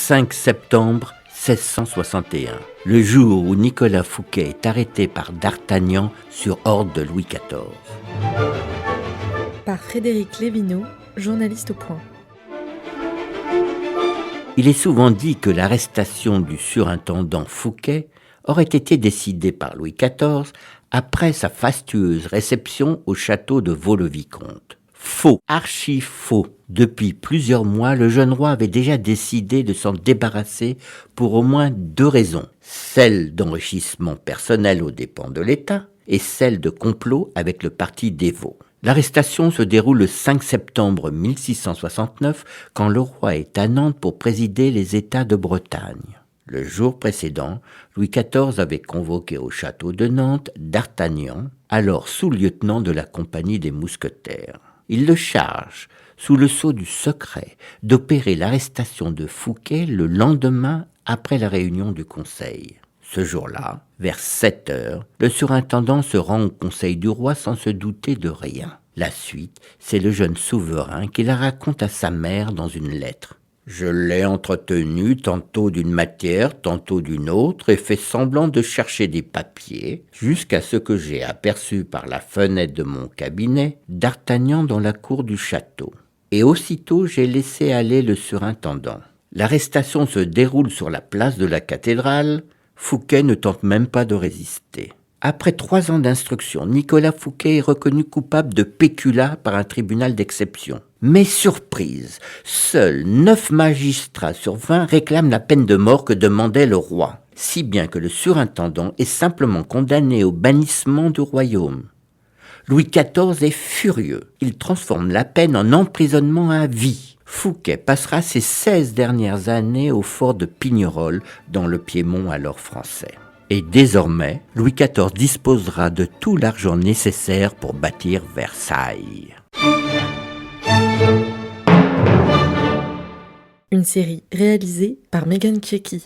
5 septembre 1661, le jour où Nicolas Fouquet est arrêté par d'Artagnan sur ordre de Louis XIV. Par Frédéric Lévineau, journaliste au Point. Il est souvent dit que l'arrestation du surintendant Fouquet aurait été décidée par Louis XIV après sa fastueuse réception au château de Vaux-le-Vicomte. Faux, archi faux. Depuis plusieurs mois, le jeune roi avait déjà décidé de s'en débarrasser pour au moins 2 raisons. Celle d'enrichissement personnel aux dépens de l'État et celle de complot avec le parti dévot. L'arrestation se déroule le 5 septembre 1669 quand le roi est à Nantes pour présider les États de Bretagne. Le jour précédent, Louis XIV avait convoqué au château de Nantes d'Artagnan, alors sous-lieutenant de la compagnie des mousquetaires. Il le charge, sous le sceau du secret, d'opérer l'arrestation de Fouquet le lendemain après la réunion du conseil. Ce jour-là, vers 7 heures, le surintendant se rend au conseil du roi sans se douter de rien. La suite, c'est le jeune souverain qui la raconte à sa mère dans une lettre. Je l'ai entretenu tantôt d'une matière, tantôt d'une autre, et fait semblant de chercher des papiers, jusqu'à ce que j'ai aperçu par la fenêtre de mon cabinet d'Artagnan dans la cour du château. Et aussitôt j'ai laissé aller le surintendant. L'arrestation se déroule sur la place de la cathédrale. Fouquet ne tente même pas de résister. Après 3 ans d'instruction, Nicolas Fouquet est reconnu coupable de péculat par un tribunal d'exception. Mais surprise, seuls 9 magistrats sur 20 réclament la peine de mort que demandait le roi, si bien que le surintendant est simplement condamné au bannissement du royaume. Louis XIV est furieux. Il transforme la peine en emprisonnement à vie. Fouquet passera ses 16 dernières années au fort de Pignerol, dans le Piémont alors français. Et désormais, Louis XIV disposera de tout l'argent nécessaire pour bâtir Versailles. Une série réalisée par Megan Kieki.